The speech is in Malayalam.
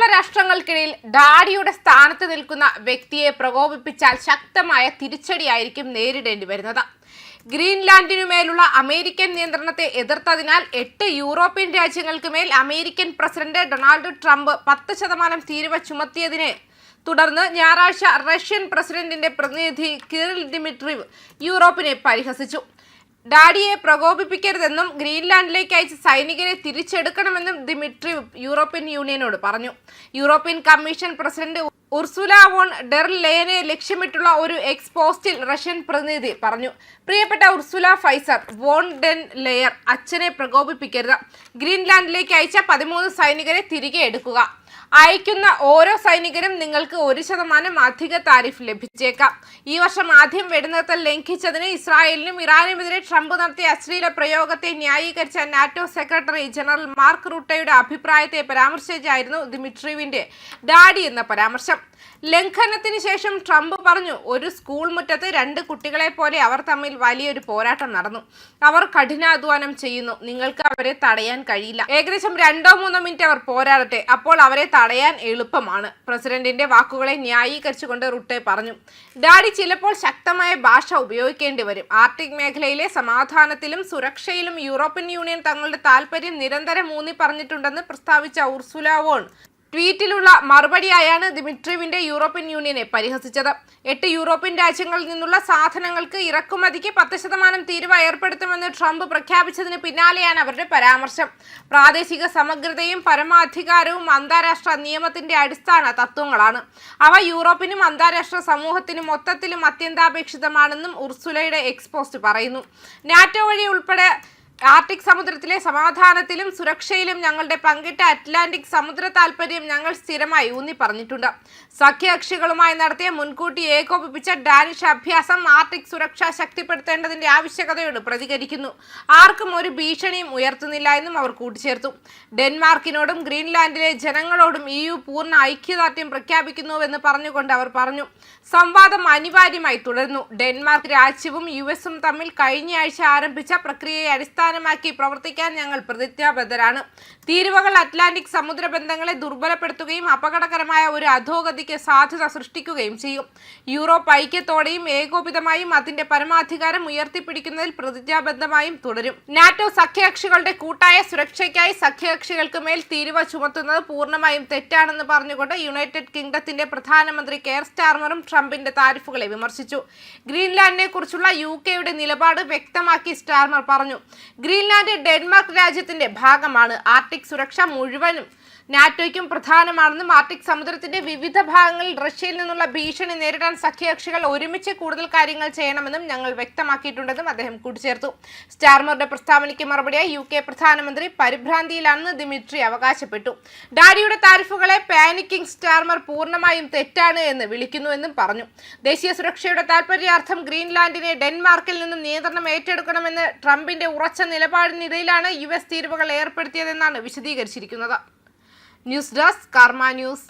ആഗോള രാഷ്ട്രങ്ങൾക്കിടയിൽ ഡാഡിയുടെ സ്ഥാനത്ത് നിൽക്കുന്ന വ്യക്തിയെ പ്രകോപിപ്പിച്ചാൽ ശക്തമായ തിരിച്ചടിയായിരിക്കും നേരിടേണ്ടി വരുന്നത്. ഗ്രീൻലാൻഡിനുമേലുള്ള അമേരിക്കൻ നിയന്ത്രണത്തെ എതിർത്തതിനാൽ 8 യൂറോപ്യൻ രാജ്യങ്ങൾക്ക് മേൽ അമേരിക്കൻ പ്രസിഡന്റ് ഡൊണാൾഡ് ട്രംപ് 10% തീരുവ ചുമത്തിയതിനെ തുടർന്ന് ഞായറാഴ്ച റഷ്യൻ പ്രസിഡന്റിന്റെ പ്രതിനിധി കിറിൽ ദിമിട്രീവ് യൂറോപ്പിനെ പരിഹസിച്ചു. ഡാഡിയെ പ്രകോപിപ്പിക്കരുതെന്നും ഗ്രീൻലാൻഡിലേക്ക് അയച്ച സൈനികരെ തിരിച്ചെടുക്കണമെന്നും ദിമിട്രീവ് യൂറോപ്യൻ യൂണിയനോട് പറഞ്ഞു. European Commission President Ursula von der ലെയനെ ലക്ഷ്യമിട്ടുള്ള ഒരു എക്സ് പോസ്റ്റിൽ റഷ്യൻ പ്രതിനിധി പറഞ്ഞു, പ്രിയപ്പെട്ട Ursula Pfizer von der Leyen, അച്ഛനെ പ്രകോപിപ്പിക്കരുത്. ഗ്രീൻലാൻഡിലേക്ക് അയച്ച 13 സൈനികരെ തിരികെ എടുക്കുക. അയക്കുന്ന ഓരോ സൈനികരും നിങ്ങൾക്ക് 1% അധിക താരിഫ് ലഭിച്ചേക്കാം. ഈ വർഷം ആദ്യം വെടിനിർത്തൽ ലംഘിച്ചതിന് ഇസ്രായേലിനും ഇറാനുമെതിരെ ട്രംപ് നടത്തിയ അശ്ലീല പ്രയോഗത്തെ ന്യായീകരിച്ച നാറ്റോ സെക്രട്ടറി ജനറൽ മാർക്ക് റൂട്ടയുടെ അഭിപ്രായത്തെ പരാമർശിച്ചായിരുന്നു ദിമിട്രീവിന്റെ ഡാഡി എന്ന പരാമർശം. ലംഘനത്തിന് ശേഷം ട്രംപ് പറഞ്ഞു, ഒരു സ്കൂൾ മുറ്റത്ത് 2 കുട്ടികളെ പോലെ അവർ തമ്മിൽ വലിയൊരു പോരാട്ടം നടന്നു. അവർ കഠിനാധ്വാനം ചെയ്യുന്നു. നിങ്ങൾക്ക് അവരെ തടയാൻ കഴിയില്ല. ഏകദേശം 2-3 മിനിറ്റ് അവർ പോരാടട്ടെ, അപ്പോൾ അവരെ തടയാൻ എളുപ്പമാണ്. പ്രസിഡന്റിന്റെ വാക്കുകളെ ന്യായീകരിച്ചുകൊണ്ട് റുട്ടെ പറഞ്ഞു. ഡാഡി ചിലപ്പോൾ ശക്തമായ ഭാഷ ഉപയോഗിക്കേണ്ടി വരും. ആർട്ടിക് മേഖലയിലെ സമാധാനത്തിലും സുരക്ഷയിലും യൂറോപ്യൻ യൂണിയൻ തങ്ങളുടെ താൽപര്യം നിരന്തരം ഊന്നി പറഞ്ഞിട്ടുണ്ടെന്ന് പ്രസ്താവിച്ച ഉർസുല വോൺ ട്വീറ്റിലുള്ള മറുപടിയായാണ് ദിമിട്രീവിന്റെ യൂറോപ്യൻ യൂണിയനെ പരിഹസിച്ചത്. 8 യൂറോപ്യൻ രാജ്യങ്ങളിൽ നിന്നുള്ള സാധനങ്ങൾക്ക് ഇറക്കുമതിക്ക് 10% തീരുവ ഏർപ്പെടുത്തുമെന്ന് ട്രംപ് പ്രഖ്യാപിച്ചതിന് പിന്നാലെയാണ് അവരുടെ പരാമർശം. പ്രാദേശിക സമഗ്രതയും പരമാധികാരവും അന്താരാഷ്ട്ര നിയമത്തിന്റെ അടിസ്ഥാന തത്വങ്ങളാണ്. അവ യൂറോപ്പിനും അന്താരാഷ്ട്ര സമൂഹത്തിനും മൊത്തത്തിലും അത്യന്താപേക്ഷിതമാണെന്നും ഉർസുലയുടെ എക്സ് പോസ്റ്റ് പറയുന്നു. നാറ്റോ വഴി ഉൾപ്പെടെ ആർട്ടിക് സമുദ്രത്തിലെ സമാധാനത്തിലും സുരക്ഷയിലും ഞങ്ങളുടെ പങ്കിട്ട അറ്റ്ലാന്റിക് സമുദ്ര താൽപര്യം ഞങ്ങൾ സ്ഥിരമായി ഊന്നി പറഞ്ഞിട്ടുണ്ട്. സഖ്യകക്ഷികളുമായി നടത്തിയ മുൻകൂട്ടി ഏകോപിപ്പിച്ച ഡാനിഷ് അഭ്യാസം ആർട്ടിക് സുരക്ഷ ശക്തിപ്പെടുത്തേണ്ടതിന്റെ ആവശ്യകതയോട് പ്രതികരിക്കുന്നു. ആർക്കും ഒരു ഭീഷണിയും ഉയർത്തുന്നില്ല എന്നും അവർ കൂട്ടിച്ചേർത്തു. ഡെൻമാർക്കിനോടും ഗ്രീൻലാൻഡിലെ ജനങ്ങളോടും EU പൂർണ്ണ ഐക്യദാർഢ്യം പ്രഖ്യാപിക്കുന്നുവെന്ന് പറഞ്ഞുകൊണ്ട് അവർ പറഞ്ഞു, സംവാദം അനിവാര്യമായി തുടരുന്നു. ഡെൻമാർക്ക് രാജ്യവും US തമ്മിൽ കഴിഞ്ഞയാഴ്ച ആരംഭിച്ച പ്രക്രിയയെ അടിസ്ഥാനമാക്കി പ്രവർത്തിക്കാൻ ഞങ്ങൾ പ്രതിജ്ഞാബദ്ധരാണ്. തീരുവകൾ അറ്റ്ലാന്റിക് സമുദ്ര ബന്ധങ്ങളെ ദുർബലപ്പെടുത്തുകയും അപകടകരമായ ഒരു അധോഗതിക്ക് സാധ്യത സൃഷ്ടിക്കുകയും ചെയ്യും. യൂറോപ്പ് ഐക്യത്തോടെയും ഏകോപിതമായും അതിന്റെ പരമാധികാരം ഉയർത്തിപ്പിടിക്കുന്നതിൽ പ്രതിജ്ഞാബദ്ധമായും തുടരും. നാറ്റോ സഖ്യകക്ഷികളുടെ കൂട്ടായ സുരക്ഷയ്ക്കായി സഖ്യകക്ഷികൾക്ക് മേൽ തീരുവ ചുമത്തുന്നത് പൂർണ്ണമായും തെറ്റാണെന്ന് പറഞ്ഞുകൊണ്ട് യുണൈറ്റഡ് കിങ്ഡത്തിന്റെ പ്രധാനമന്ത്രി കെയർ സ്റ്റാർമറും ട്രംപിന്റെ താരിഫുകളെ വിമർശിച്ചു. ഗ്രീൻലാൻഡിനെ കുറിച്ചുള്ള UKയുടെ നിലപാട് വ്യക്തമാക്കി സ്റ്റാർമർ പറഞ്ഞു, ഗ്രീൻലാൻഡ് ഡെൻമാർക്ക് രാജ്യത്തിന്റെ ഭാഗമാണ്. ആർട്ടിക് സുരക്ഷ മുഴുവനും നാറ്റോയ്ക്കും പ്രധാനമാണെന്നും ആർട്ടിക് സമുദ്രത്തിന്റെ വിവിധ ഭാഗങ്ങളിൽ റഷ്യയിൽ നിന്നുള്ള ഭീഷണി നേരിടാൻ സഖ്യകക്ഷികൾ ഒരുമിച്ച് കൂടുതൽ കാര്യങ്ങൾ ചെയ്യണമെന്നും ഞങ്ങൾ വ്യക്തമാക്കിയിട്ടുണ്ടെന്നും അദ്ദേഹം കൂട്ടിച്ചേർത്തു. സ്റ്റാർമറുടെ പ്രസ്താവനയ്ക്ക് മറുപടിയായി UK പ്രധാനമന്ത്രി പരിഭ്രാന്തിയിലാണെന്ന് ദിമിട്രി അവകാശപ്പെട്ടു. ഡാഡിയുടെ താരിഫുകളെ പാനിക്കിംഗ് സ്റ്റാർമർ പൂർണ്ണമായും തെറ്റാണ് എന്ന് വിളിക്കുന്നുവെന്നും പറഞ്ഞു. ദേശീയ സുരക്ഷയുടെ താൽപര്യാർത്ഥം ഗ്രീൻലാൻഡിനെ ഡെൻമാർക്കിൽ നിന്നും നിയന്ത്രണം ഏറ്റെടുക്കണമെന്ന് ട്രംപിന്റെ ഉറച്ച നിലപാടിനിടയിലാണ് US തീരുവകൾ ഏർപ്പെടുത്തിയതെന്നാണ് വിശദീകരിച്ചിരിക്കുന്നത്. ന്യൂസ് ഡെസ്ക് കർമ്മ ന്യൂസ്.